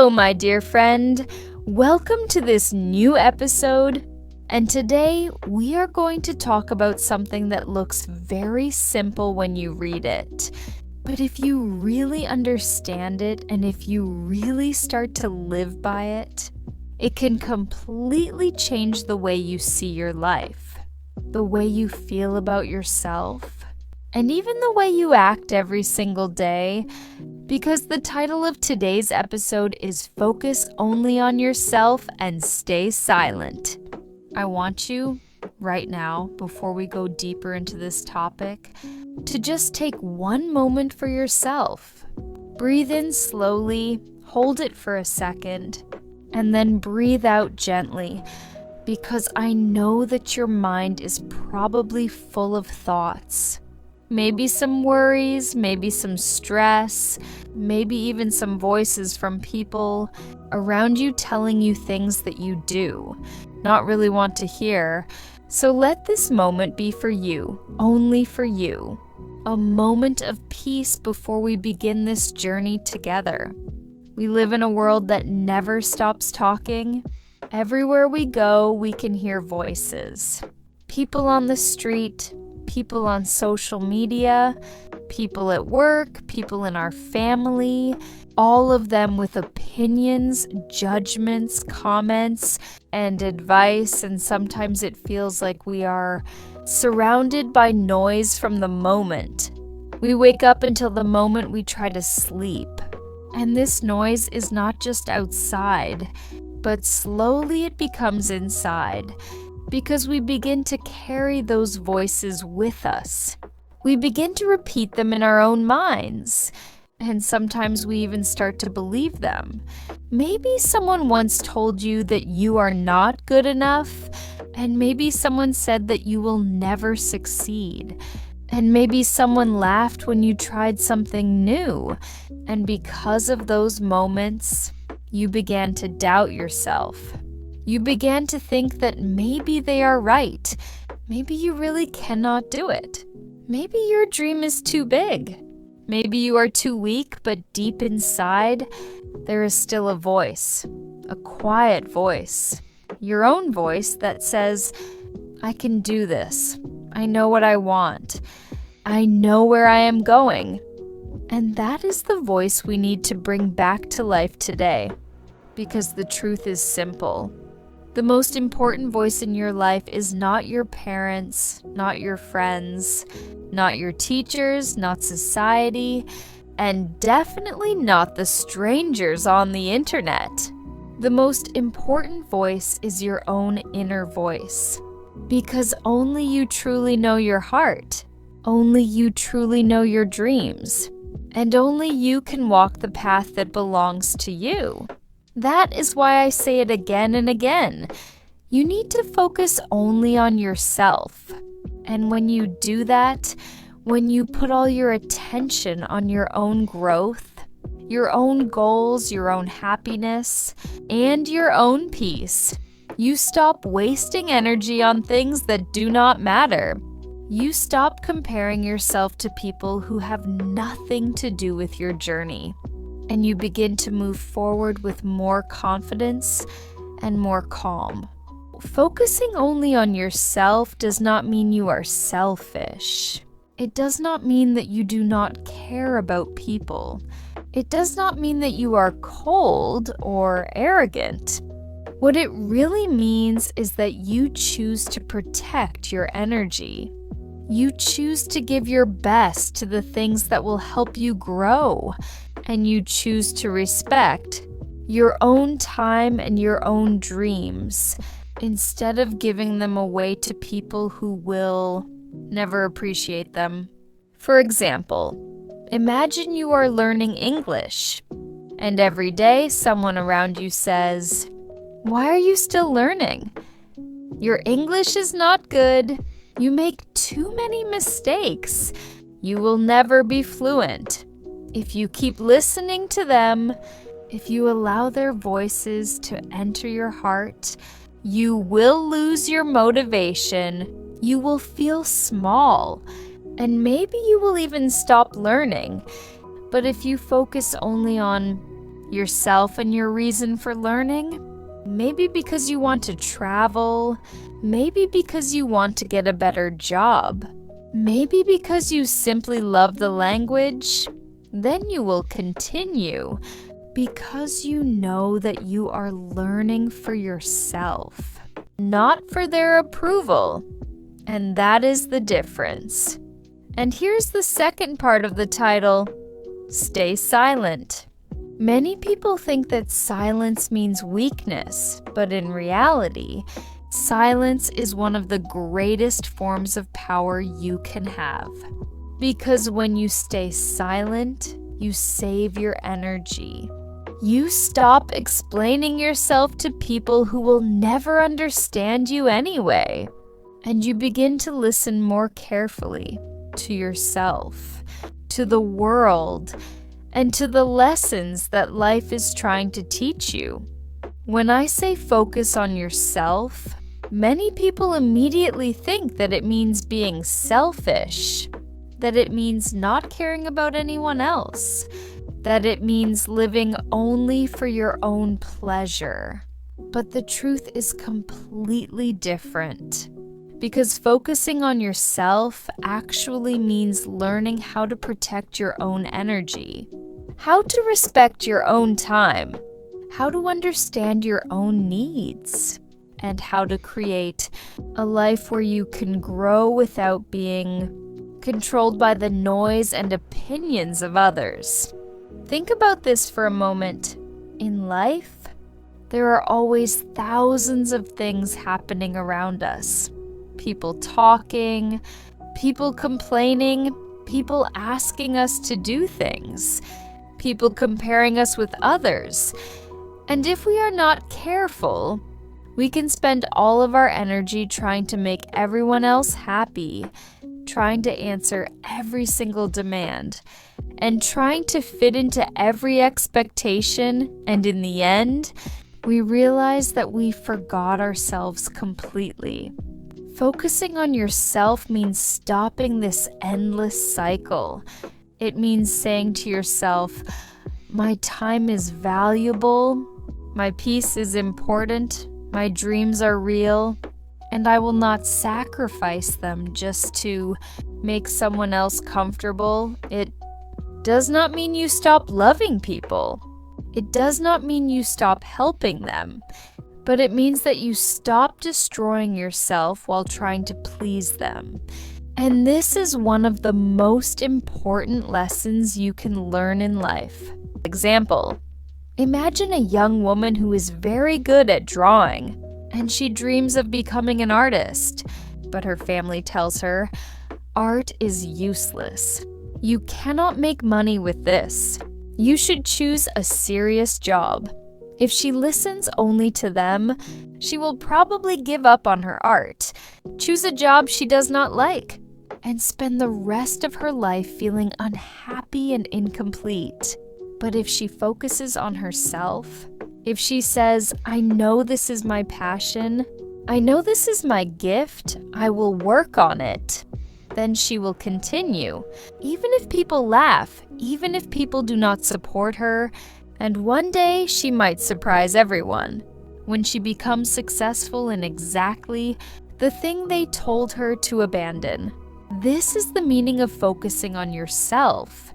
Hello, my dear friend. Welcome to this new episode. And today we are going to talk about something that looks very simple when you read it. But if you really understand it and if you really start to live by it, it can completely change the way you see your life, the way you feel about yourself, and even the way you act every single day. Because the title of today's episode is Focus Only on Yourself and Stay Silent. I want you, right now, before we go deeper into this topic, to just take one moment for yourself. Breathe in slowly, hold it for a second, and then breathe out gently, because I know that your mind is probably full of thoughts. Maybe some worries, maybe some stress, maybe even some voices from people around you telling you things that you do not really want to hear. So let this moment be for you, only for you. A moment of peace before we begin this journey together. We live in a world that never stops talking. Everywhere we go, we can hear voices. People on the street, people on social media, people at work, people in our family, all of them with opinions, judgments, comments, and advice. And sometimes it feels like we are surrounded by noise from the moment we wake up until the moment we try to sleep. And this noise is not just outside, but slowly it becomes inside. Because we begin to carry those voices with us. We begin to repeat them in our own minds. And sometimes we even start to believe them. Maybe someone once told you that you are not good enough. And maybe someone said that you will never succeed. And maybe someone laughed when you tried something new. And because of those moments, you began to doubt yourself. You began to think that maybe they are right. Maybe you really cannot do it. Maybe your dream is too big. Maybe you are too weak, but deep inside, there is still a voice, a quiet voice, your own voice that says, I can do this. I know what I want. I know where I am going. And that is the voice we need to bring back to life today. Because the truth is simple. The most important voice in your life is not your parents, not your friends, not your teachers, not society, and definitely not the strangers on the internet. The most important voice is your own inner voice. Because only you truly know your heart. Only you truly know your dreams. And only you can walk the path that belongs to you. That is why I say it again and again. You need to focus only on yourself. And when you do that, when you put all your attention on your own growth, your own goals, your own happiness, and your own peace, you stop wasting energy on things that do not matter. You stop comparing yourself to people who have nothing to do with your journey. And you begin to move forward with more confidence and more calm. Focusing only on yourself does not mean you are selfish. It does not mean that you do not care about people. It does not mean that you are cold or arrogant. What it really means is that you choose to protect your energy. You choose to give your best to the things that will help you grow. And you choose to respect your own time and your own dreams instead of giving them away to people who will never appreciate them. For example, imagine you are learning English, and every day someone around you says, "Why are you still learning? Your English is not good. You make too many mistakes. You will never be fluent." If you keep listening to them, if you allow their voices to enter your heart, you will lose your motivation, you will feel small, and maybe you will even stop learning. But if you focus only on Yourself and your reason for learning? Maybe because you want to travel. Maybe because you want to get a better job. Maybe because you simply love the language. Then you will continue because you know that you are learning for yourself, not for their approval. And that is the difference. And here's the second part of the title: stay silent. Many people think that silence means weakness, but in reality, silence is one of the greatest forms of power you can have. Because when you stay silent, you save your energy. You stop explaining yourself to people who will never understand you anyway. And you begin to listen more carefully to yourself, to the world, and to the lessons that life is trying to teach you. When I say focus on yourself, many people immediately think that it means being selfish, that it means not caring about anyone else, that it means living only for your own pleasure. But the truth is completely different. Because focusing on yourself actually means learning how to protect your own energy, how to respect your own time, how to understand your own needs, and how to create a life where you can grow without being controlled by the noise and opinions of others. Think about this for a moment. In life, there are always thousands of things happening around us. People talking, people complaining, people asking us to do things, people comparing us with others. And if we are not careful, we can spend all of our energy trying to make everyone else happy, trying to answer every single demand, and trying to fit into every expectation, and in the end, we realize that we forgot ourselves completely. Focusing on yourself means stopping this endless cycle. It means saying to yourself, my time is valuable, my peace is important, my dreams are real, and I will not sacrifice them just to make someone else comfortable. It does not mean you stop loving people. It does not mean you stop helping them. But it means that you stop destroying yourself while trying to please them. And this is one of the most important lessons you can learn in life. Example: imagine a young woman who is very good at drawing, and she dreams of becoming an artist. But her family tells her, art is useless. You cannot make money with this. You should choose a serious job. If she listens only to them, she will probably give up on her art, choose a job she does not like, and spend the rest of her life feeling unhappy and incomplete. But if she focuses on herself, if she says, I know this is my passion, I know this is my gift, I will work on it, then she will continue. Even if people laugh, even if people do not support her, and one day she might surprise everyone when she becomes successful in exactly the thing they told her to abandon. This is the meaning of focusing on yourself.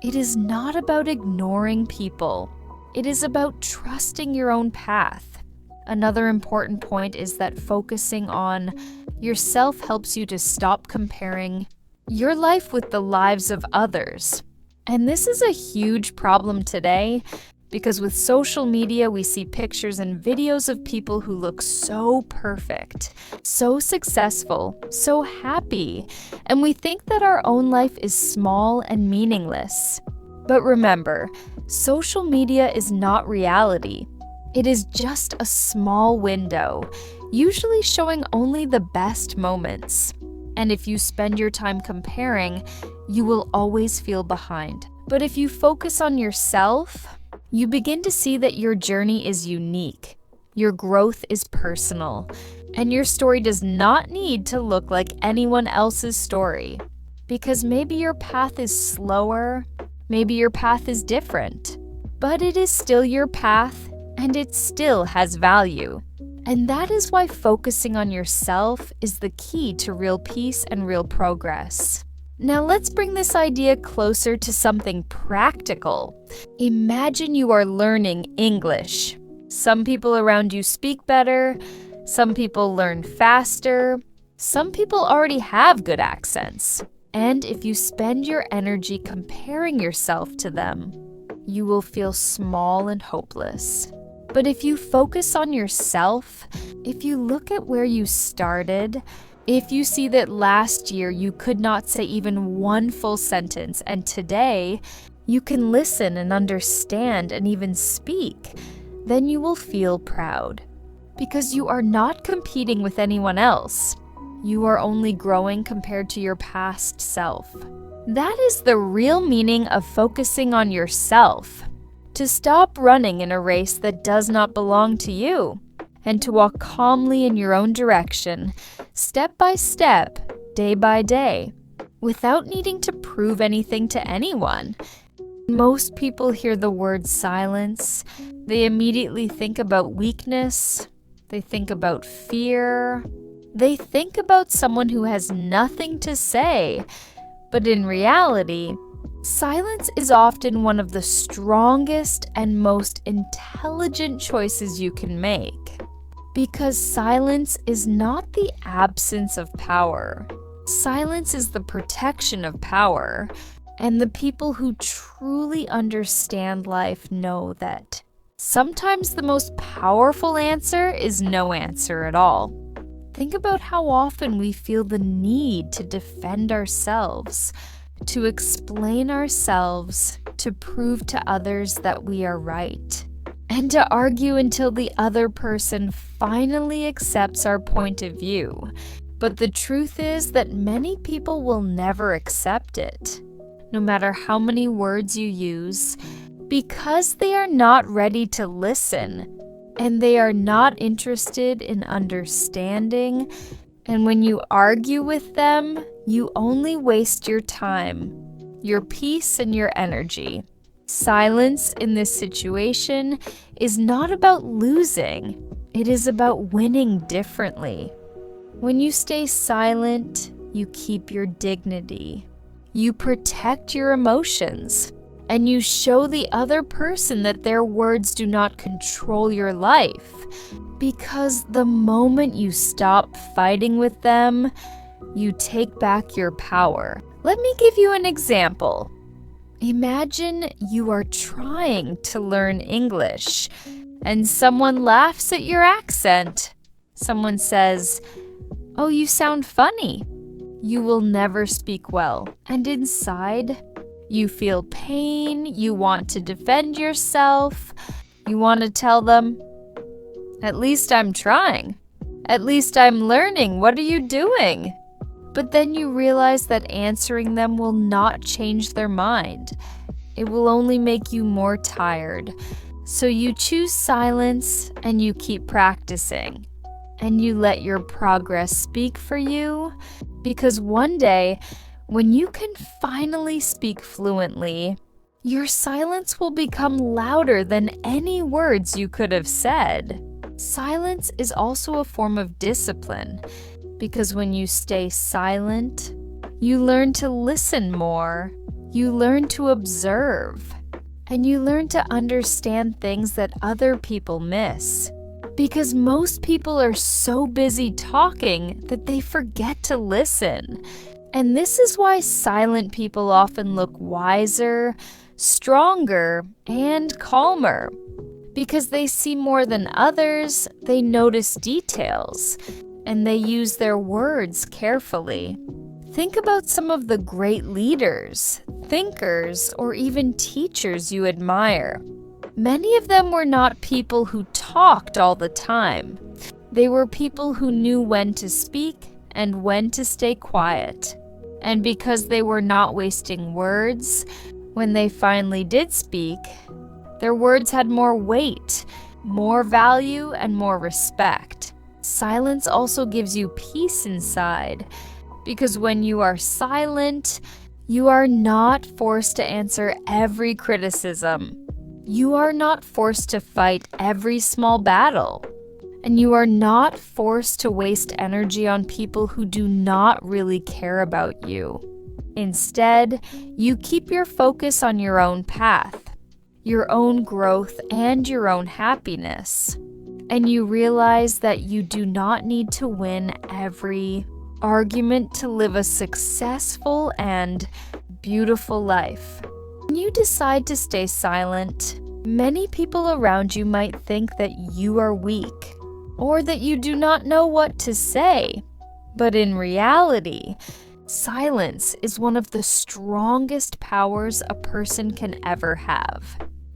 It is not about ignoring people. It is about trusting your own path. Another important point is that focusing on yourself helps you to stop comparing your life with the lives of others. And this is a huge problem today because with social media, we see pictures and videos of people who look so perfect, so successful, so happy, and we think that our own life is small and meaningless. But remember, social media is not reality. It is just a small window, usually showing only the best moments. And if you spend your time comparing, you will always feel behind. But if you focus on yourself, you begin to see that your journey is unique, your growth is personal, and your story does not need to look like anyone else's story. Because maybe your path is slower, maybe your path is different, but it is still your path and it still has value. And that is why focusing on yourself is the key to real peace and real progress. Now let's bring this idea closer to something practical. Imagine you are learning English. Some people around you speak better, some people learn faster, some people already have good accents. And if you spend your energy comparing yourself to them, you will feel small and hopeless. But if you focus on yourself, if you look at where you started, if you see that last year you could not say even one full sentence, and today you can listen and understand and even speak, then you will feel proud. Because you are not competing with anyone else. You are only growing compared to your past self. That is the real meaning of focusing on yourself. To stop running in a race that does not belong to you, and to walk calmly in your own direction, step by step, day by day, without needing to prove anything to anyone. Most people hear the word silence. They immediately think about weakness. They think about fear. They think about someone who has nothing to say. But in reality, silence is often one of the strongest and most intelligent choices you can make. Because silence is not the absence of power. Silence is the protection of power. And the people who truly understand life know that sometimes the most powerful answer is no answer at all. Think about how often we feel the need to defend ourselves, to explain ourselves, to prove to others that we are right, and to argue until the other person finally accepts our point of view. But the truth is that many people will never accept it, no matter how many words you use, because they are not ready to listen. And they are not interested in understanding. And when you argue with them, you only waste your time, your peace, and your energy. Silence in this situation is not about losing. It is about winning differently. When you stay silent, you keep your dignity. You protect your emotions. And you show the other person that their words do not control your life. Because the moment you stop fighting with them, you take back your power. Let me give you an example. Imagine you are trying to learn English, and someone laughs at your accent. Someone says, "Oh, you sound funny." You will never speak well. And inside, you feel pain, you want to defend yourself, you want to tell them, "At least I'm trying. At least I'm learning. What are you doing?" But then you realize that answering them will not change their mind. It will only make you more tired. So you choose silence and you keep practicing. And you let your progress speak for you, because one day, when you can finally speak fluently, your silence will become louder than any words you could have said. Silence is also a form of discipline, because when you stay silent, you learn to listen more, you learn to observe, and you learn to understand things that other people miss. Because most people are so busy talking that they forget to listen. And this is why silent people often look wiser, stronger, and calmer. Because they see more than others, they notice details, and they use their words carefully. Think about some of the great leaders, thinkers, or even teachers you admire. Many of them were not people who talked all the time. They were people who knew when to speak and when to stay quiet. And because they were not wasting words, when they finally did speak, their words had more weight, more value, and more respect. Silence also gives you peace inside, because when you are silent, you are not forced to answer every criticism. You are not forced to fight every small battle. And you are not forced to waste energy on people who do not really care about you. Instead, you keep your focus on your own path, your own growth, and your own happiness. And you realize that you do not need to win every argument to live a successful and beautiful life. When you decide to stay silent, many people around you might think that you are weak or that you do not know what to say. But in reality, silence is one of the strongest powers a person can ever have.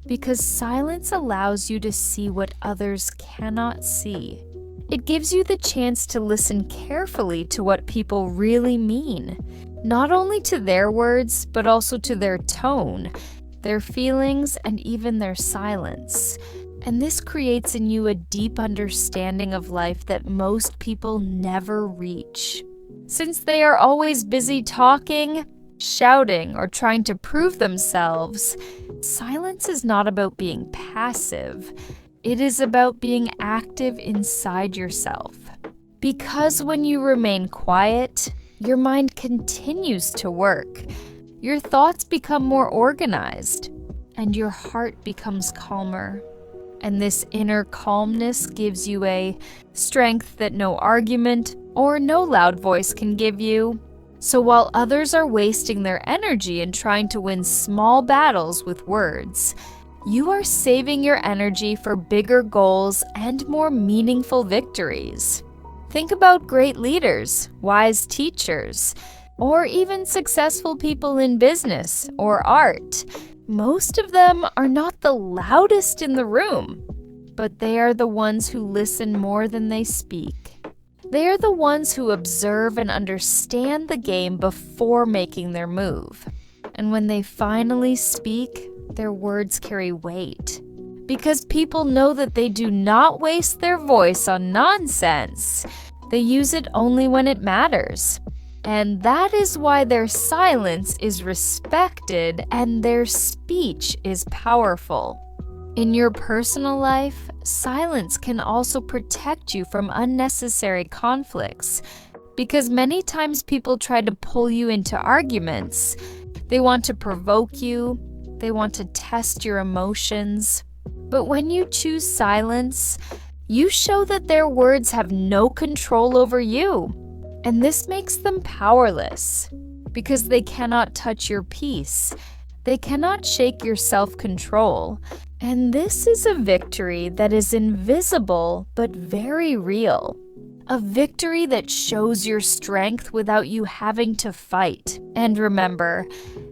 Because silence allows you to see what others cannot see. It gives you the chance to listen carefully to what people really mean, not only to their words, but also to their tone, their feelings, and even their silence. And this creates in you a deep understanding of life that most people never reach. Since they are always busy talking, shouting, or trying to prove themselves, silence is not about being passive. It is about being active inside yourself. Because when you remain quiet, your mind continues to work. Your thoughts become more organized, and your heart becomes calmer. And this inner calmness gives you a strength that no argument or no loud voice can give you. So while others are wasting their energy in trying to win small battles with words, you are saving your energy for bigger goals and more meaningful victories. Think about great leaders, wise teachers, or even successful people in business or art. Most of them are not the loudest in the room, but they are the ones who listen more than they speak. They are the ones who observe and understand the game before making their move. And when they finally speak, their words carry weight. Because people know that they do not waste their voice on nonsense. They use it only when it matters. And that is why their silence is respected and their speech is powerful. In your personal life, silence can also protect you from unnecessary conflicts, because many times people try to pull you into arguments. They want to provoke you, they want to test your emotions. But when you choose silence, you show that their words have no control over you. And this makes them powerless, because they cannot touch your peace. They cannot shake your self-control. And this is a victory that is invisible but very real. A victory that shows your strength without you having to fight. And remember,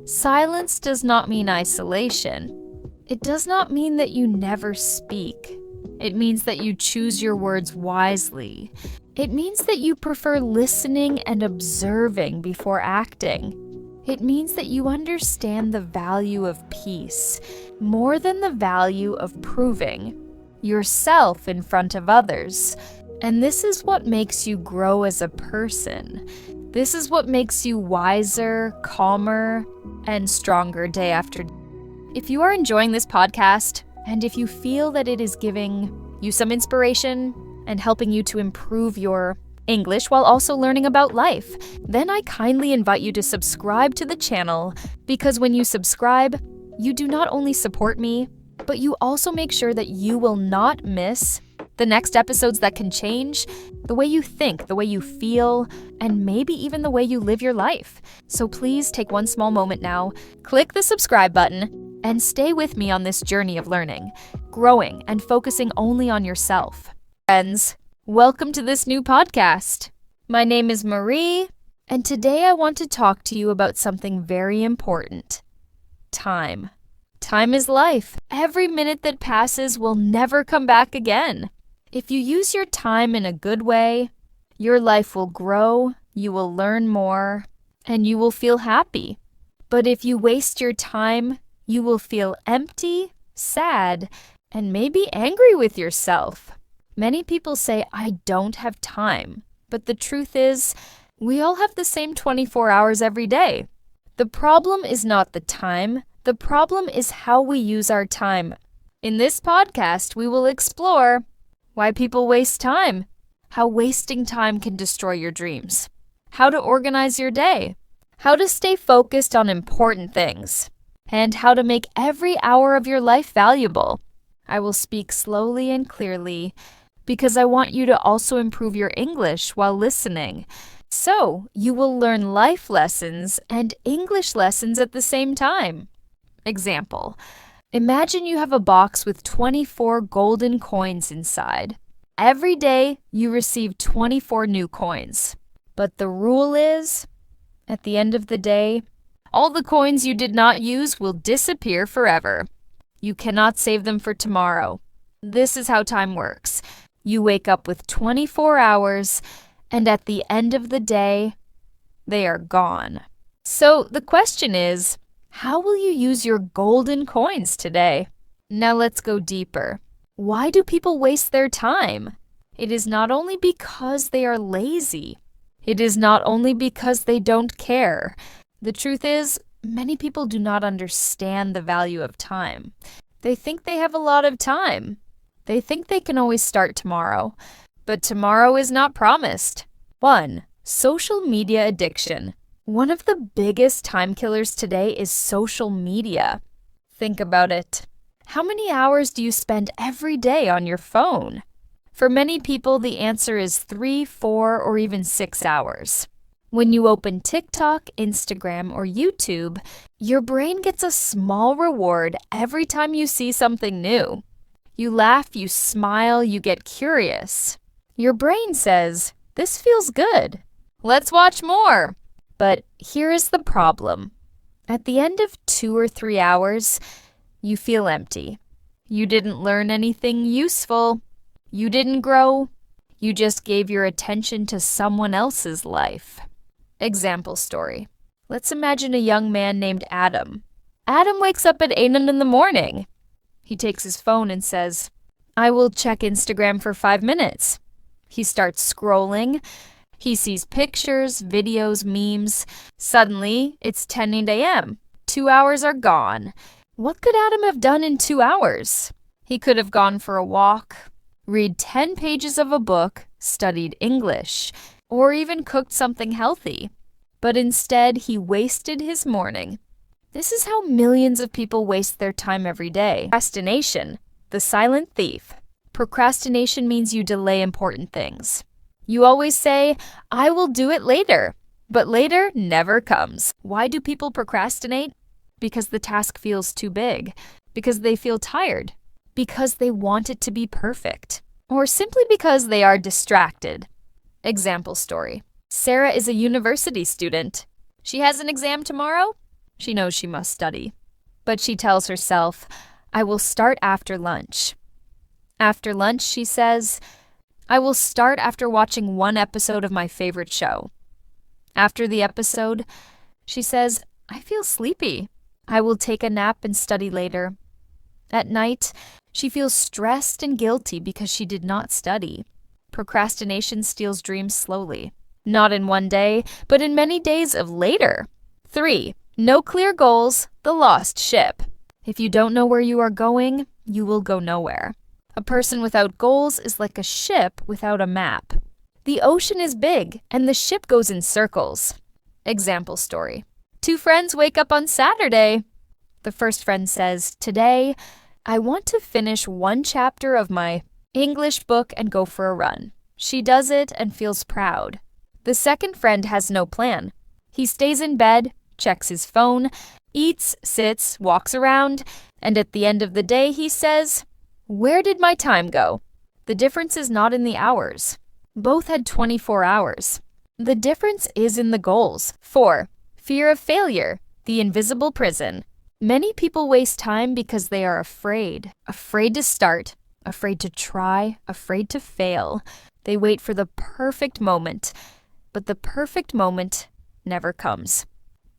silence does not mean isolation. It does not mean that you never speak. It means that you choose your words wisely. It means that you prefer listening and observing before acting. It means that you understand the value of peace more than the value of proving yourself in front of others. And this is what makes you grow as a person. This is what makes you wiser, calmer, and stronger day after day. If you are enjoying this podcast, and if you feel that it is giving you some inspiration and helping you to improve your English while also learning about life, then I kindly invite you to subscribe to the channel, because when you subscribe, you do not only support me, but you also make sure that you will not miss the next episodes that can change the way you think, the way you feel, and maybe even the way you live your life. So please take one small moment now, click the subscribe button, and stay with me on this journey of learning, growing, and focusing only on yourself. Friends, welcome to this new podcast. My name is Marie, and today I want to talk to you about something very important. Time. Time is life. Every minute that passes will never come back again. If you use your time in a good way, your life will grow, you will learn more, and you will feel happy. But if you waste your time, you will feel empty, sad, and maybe angry with yourself. Many people say, I don't have time. But the truth is, we all have the same 24 hours every day. The problem is not the time. The problem is how we use our time In this podcast, we will explore why people waste time, how wasting time can destroy your dreams, how to organize your day, how to stay focused on important things, and how to make every hour of your life valuable. I will speak slowly and clearly because I want you to also improve your English while listening. So you will learn life lessons and English lessons at the same time. Example: imagine you have a box with 24 golden coins inside. Every day you receive 24 new coins. But the rule is, at the end of the day, all the coins you did not use will disappear forever. You cannot save them for tomorrow. This is how time works. You wake up with 24 hours, and at the end of the day, they are gone. So the question is, how will you use your golden coins today? Now let's go deeper. Why do people waste their time? It is not only because they are lazy. It is not only because they don't care. The truth is, many people do not understand the value of time. They think they have a lot of time. They think they can always start tomorrow. But tomorrow is not promised. 1. Social media addiction. One of the biggest time killers today is social media. Think about it. How many hours do you spend every day on your phone? For many people, the answer is 3, 4, or even 6 hours. When you open TikTok, Instagram, or YouTube, your brain gets a small reward every time you see something new. You laugh, you smile, you get curious. Your brain says, "This feels good. Let's watch more." But here is the problem. At the end of 2 or 3 hours, you feel empty. You didn't learn anything useful. You didn't grow. You just gave your attention to someone else's life. Example story. Let's imagine a young man named Adam. Adam wakes up at 8 in the morning. He takes his phone and says, "I will check Instagram for 5 minutes." He starts scrolling. He sees pictures, videos, memes. Suddenly, it's 10 a.m. 2 hours are gone. What could Adam have done in 2 hours? He could have gone for a walk, read 10 pages of a book, studied English, or even cooked something healthy. But instead, he wasted his morning. This is how millions of people waste their time every day. Procrastination, the silent thief. Procrastination means you delay important things. You always say, "I will do it later," but later never comes. Why do people procrastinate? Because the task feels too big, because they feel tired, because they want it to be perfect, or simply because they are distracted. Example story. Sarah is a university student. She has an exam tomorrow. She knows she must study, but she tells herself, "I will start after lunch." After lunch, she says, "I will start after watching one episode of my favorite show." After the episode, she says, "I feel sleepy. I will take a nap and study later." At night, she feels stressed and guilty because she did not study. Procrastination steals dreams slowly. Not in one day, but in many days of later. 3. No clear goals, the lost ship. If you don't know where you are going, you will go nowhere. A person without goals is like a ship without a map. The ocean is big, and the ship goes in circles. Example story. 2 friends wake up on Saturday. The first friend says, "Today, I want to finish 1 chapter of my English book and go for a run." She does it and feels proud. The second friend has no plan. He stays in bed, checks his phone, eats, sits, walks around, and at the end of the day he says, "Where did my time go?" The difference is not in the hours. Both had 24 hours. The difference is in the goals. 4. Fear of failure, the invisible prison. Many people waste time because they are afraid. Afraid to start, afraid to try, afraid to fail. They wait for the perfect moment, but the perfect moment never comes.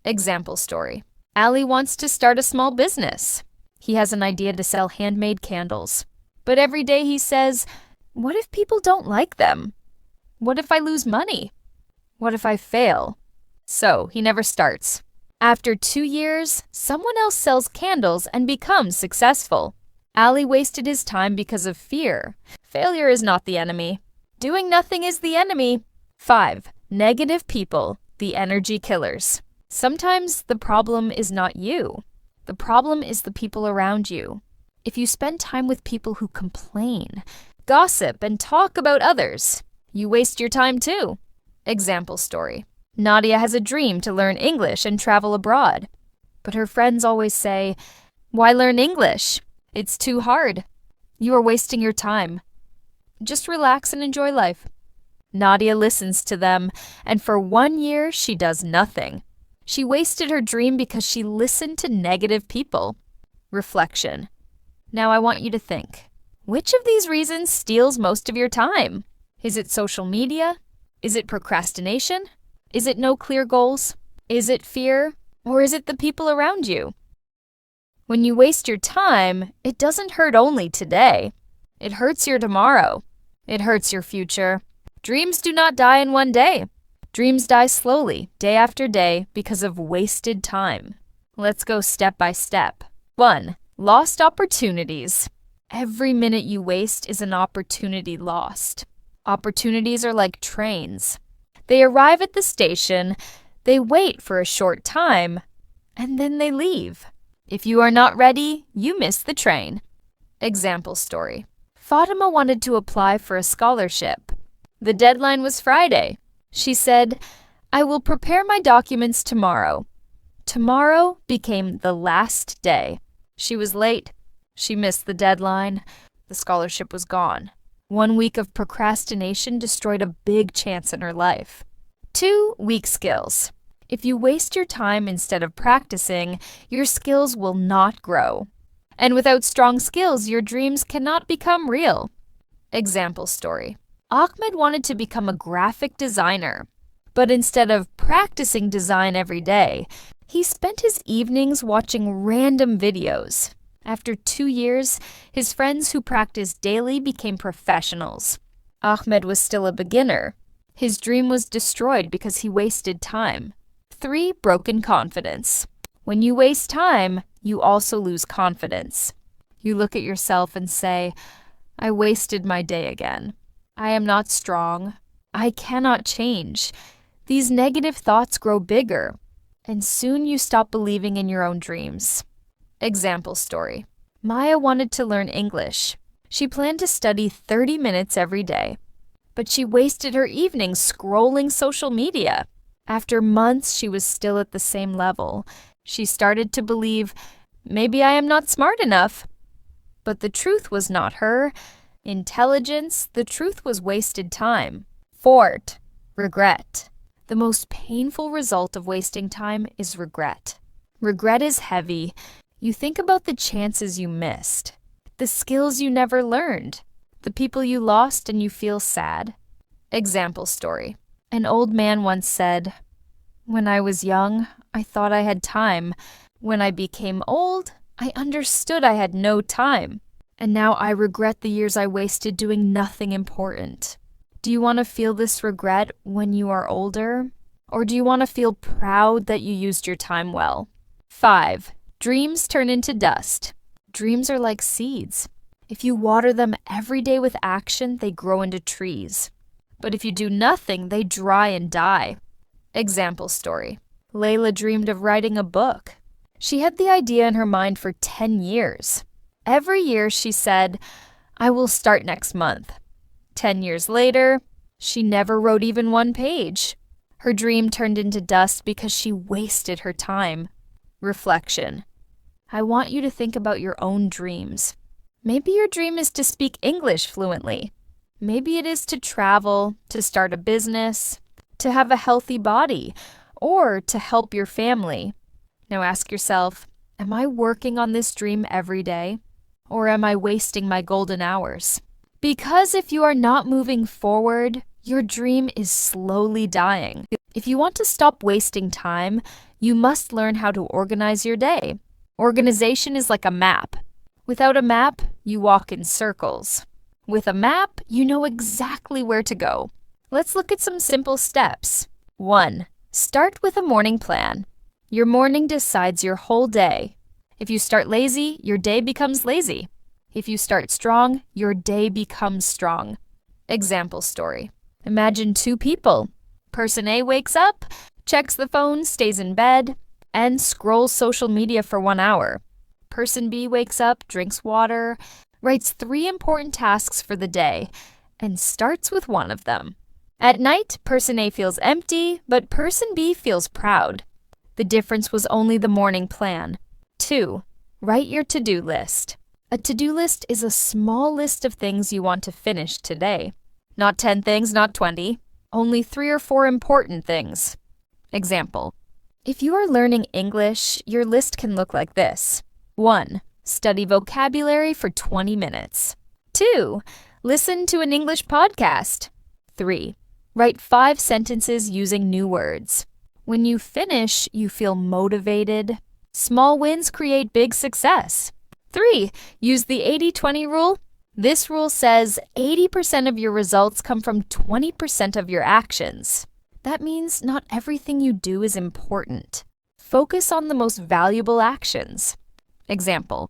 Example story. Ali wants to start a small business. He has an idea to sell handmade candles. But every day he says, "What if people don't like them? What if I lose money? What if I fail?" So he never starts. After 2 years, someone else sells candles and becomes successful. Ali wasted his time because of fear. Failure is not the enemy. Doing nothing is the enemy. 5. Negative people, the energy killers. Sometimes the problem is not you. The problem is the people around you. If you spend time with people who complain, gossip, and talk about others, you waste your time too. Example story. Nadia has a dream to learn English and travel abroad. But her friends always say, "Why learn English? It's too hard. You are wasting your time. Just relax and enjoy life." Nadia listens to them, and for 1 year, she does nothing. She wasted her dream because she listened to negative people. Reflection. Now I want you to think. Which of these reasons steals most of your time? Is it social media? Is it procrastination? Is it no clear goals? Is it fear? Or is it the people around you? When you waste your time, it doesn't hurt only today. It hurts your tomorrow. It hurts your future. Dreams do not die in one day. Dreams die slowly, day after day, because of wasted time. Let's go step by step. 1. Lost opportunities. Every minute you waste is an opportunity lost. Opportunities are like trains. They arrive at the station, they wait for a short time, and then they leave. If you are not ready, you miss the train. Example story. Fatima wanted to apply for a scholarship. The deadline was Friday. She said, "I will prepare my documents tomorrow." Tomorrow became the last day. She was late. She missed the deadline. The scholarship was gone. 1 week of procrastination destroyed a big chance in her life. 2. Weak skills. If you waste your time instead of practicing, your skills will not grow. And without strong skills, your dreams cannot become real. Example story. Ahmed wanted to become a graphic designer, but instead of practicing design every day, he spent his evenings watching random videos. After 2 years, his friends who practiced daily became professionals. Ahmed was still a beginner. His dream was destroyed because he wasted time. 3. Broken confidence. When you waste time, you also lose confidence. You look at yourself and say, "I wasted my day again. I am not strong. I cannot change." These negative thoughts grow bigger, and soon you stop believing in your own dreams. Example story. Maya wanted to learn English. She planned to study 30 minutes every day, but she wasted her evenings scrolling social media. After months, she was still at the same level. She started to believe, maybe I am not smart enough. But the truth was not her intelligence. The truth was wasted time. 4. Regret. The most painful result of wasting time is regret. Regret is heavy. You think about the chances you missed, the skills you never learned, the people you lost, and you feel sad. Example story. An old man once said, "When I was young, I thought I had time. When I became old, I understood I had no time. And now I regret the years I wasted doing nothing important." Do you want to feel this regret when you are older? Or do you want to feel proud that you used your time well? 5. Dreams turn into dust. Dreams are like seeds. If you water them every day with action, they grow into trees. But if you do nothing, they dry and die. Example story. Layla dreamed of writing a book. She had the idea in her mind for 10 years. Every year she said, "I will start next month." 10 years later, she never wrote even one page. Her dream turned into dust because she wasted her time. Reflection. I want you to think about your own dreams. Maybe your dream is to speak English fluently. Maybe it is to travel, to start a business, to have a healthy body, or to help your family. Now ask yourself, am I working on this dream every day? Or am I wasting my golden hours? Because if you are not moving forward, your dream is slowly dying. If you want to stop wasting time, you must learn how to organize your day. Organization is like a map. Without a map, you walk in circles. With a map, you know exactly where to go. Let's look at some simple steps. 1. Start with a morning plan. Your morning decides your whole day. If you start lazy, your day becomes lazy. If you start strong, your day becomes strong. Example story. Imagine two people. Person A wakes up, checks the phone, stays in bed, and scrolls social media for 1 hour. Person B wakes up, drinks water, writes 3 important tasks for the day, and starts with one of them. At night, person A feels empty, but person B feels proud. The difference was only the morning plan. 2. Write your to-do list. A to-do list is a small list of things you want to finish today. Not 10 things, not 20. Only 3 or 4 important things. Example. If you are learning English, your list can look like this. 1. Study vocabulary for 20 minutes. 2. Listen to an English podcast. 3. Write 5 sentences using new words. When you finish, you feel motivated. Small wins create big success. 3. Use the 80-20 rule. This rule says 80% of your results come from 20% of your actions. That means not everything you do is important. Focus on the most valuable actions. Example.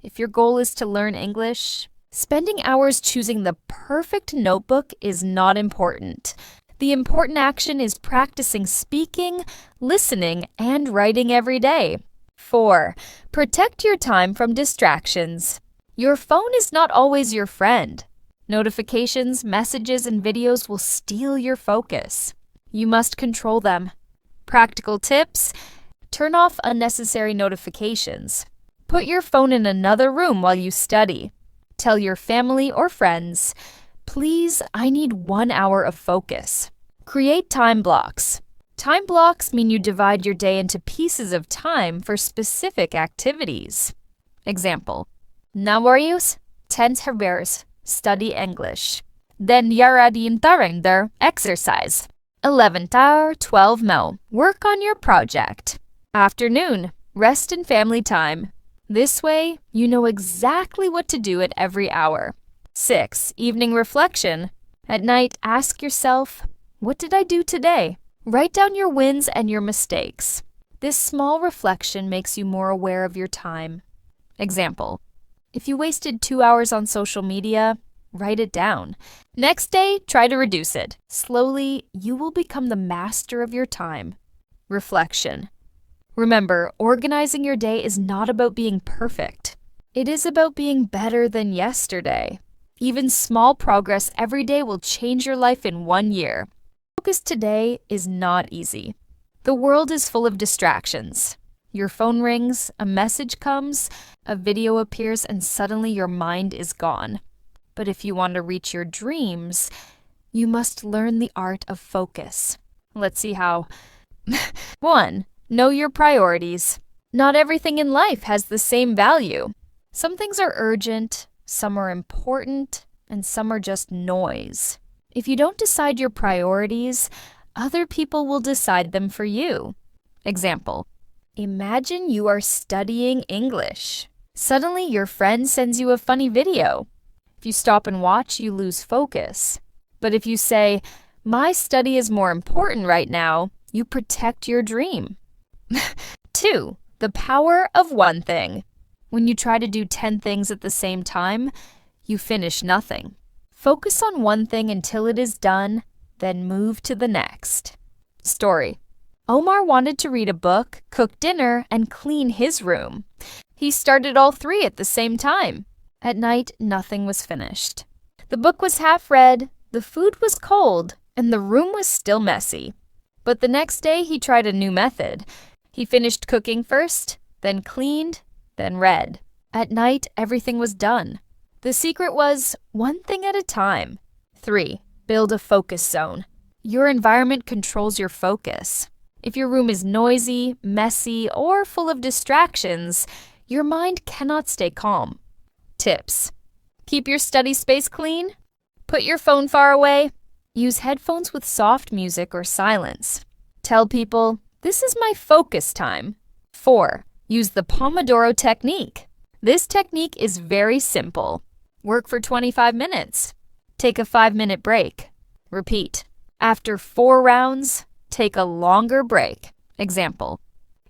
If your goal is to learn English, spending hours choosing the perfect notebook is not important. The important action is practicing speaking, listening, and writing every day. 4. Protect your time from distractions. Your phone is not always your friend. Notifications, messages, and videos will steal your focus. You must control them. Practical tips: turn off unnecessary notifications. Put your phone in another room while you study. Tell your family or friends, "Please, I need 1 hour of focus." Create time blocks. Time blocks mean you divide your day into pieces of time for specific activities. Example. Nawariyus, 10 hours, study English. Then yara din tarender, exercise. 11th hour, 12 mo, work on your project. Afternoon, rest and family time. This way, you know exactly what to do at every hour. 6. Evening reflection. At night, ask yourself, what did I do today? Write down your wins and your mistakes. This small reflection makes you more aware of your time. Example. If you wasted 2 hours on social media, write it down. Next day, try to reduce it. Slowly, you will become the master of your time. Reflection. Remember, organizing your day is not about being perfect. It is about being better than yesterday. Even small progress every day will change your life in 1 year. Focus today is not easy. The world is full of distractions. Your phone rings, a message comes, a video appears, and suddenly your mind is gone. But if you want to reach your dreams, you must learn the art of focus. Let's see how. 1. Know your priorities. Not everything in life has the same value. Some things are urgent, some are important, and some are just noise. If you don't decide your priorities, other people will decide them for you. Example. Imagine you are studying English. Suddenly, your friend sends you a funny video. If you stop and watch, you lose focus. But if you say, "My study is more important right now," you protect your dream. 2. The power of one thing. When you try to do 10 things at the same time, you finish nothing. Focus on one thing until it is done, then move to the next. Story. Omar wanted to read a book, cook dinner, and clean his room. He started all 3 at the same time. At night, nothing was finished. The book was half read, the food was cold, and the room was still messy. But the next day, he tried a new method. He finished cooking first, then cleaned, then read. At night, everything was done. The secret was one thing at a time. 3. Build a focus zone. Your environment controls your focus. If your room is noisy, messy, or full of distractions, your mind cannot stay calm. Tips. Keep your study space clean. Put your phone far away. Use headphones with soft music or silence. Tell people, "This is my focus time." 4. Use the Pomodoro technique. This technique is very simple. Work for 25 minutes. Take a 5-minute break. Repeat. After 4 rounds, take a longer break. Example.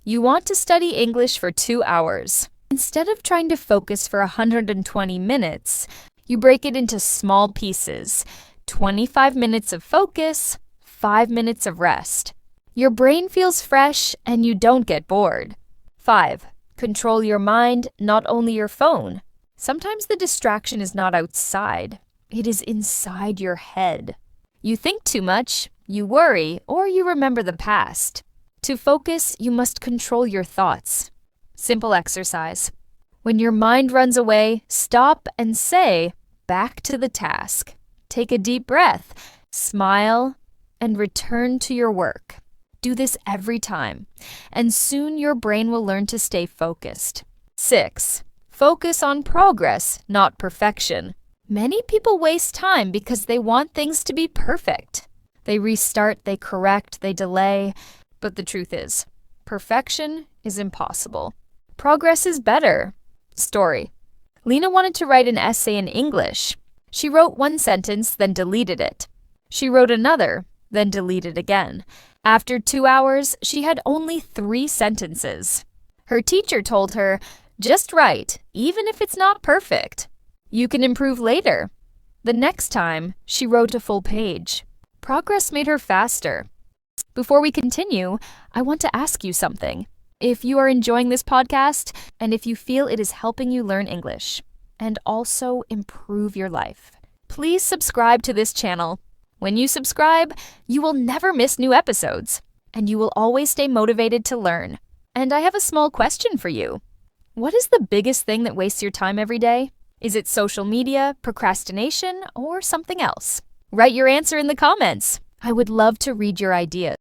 You want to study English for 2 hours. Instead of trying to focus for 120 minutes, you break it into small pieces. 25 minutes of focus, 5 minutes of rest. Your brain feels fresh and you don't get bored. 5. Control your mind, not only your phone. Sometimes the distraction is not outside. It is inside your head. You think too much, you worry, or you remember the past. To focus, you must control your thoughts. Simple exercise. When your mind runs away, stop and say, back to the task. Take a deep breath, smile, and return to your work. Do this every time, and soon your brain will learn to stay focused. 6. Focus on progress, not perfection. Many people waste time because they want things to be perfect. They restart, they correct, they delay. But the truth is, perfection is impossible. Progress is better. Story. Lena wanted to write an essay in English. She wrote one sentence, then deleted it. She wrote another, then deleted again. After 2 hours, she had only 3 sentences. Her teacher told her, just write, even if it's not perfect. You can improve later. The next time, she wrote a full page. Progress made her faster. Before we continue, I want to ask you something. If you are enjoying this podcast, and if you feel it is helping you learn English, and also improve your life, please subscribe to this channel. When you subscribe, you will never miss new episodes, and you will always stay motivated to learn. And I have a small question for you. What is the biggest thing that wastes your time every day? Is it social media, procrastination, or something else? Write your answer in the comments. I would love to read your ideas.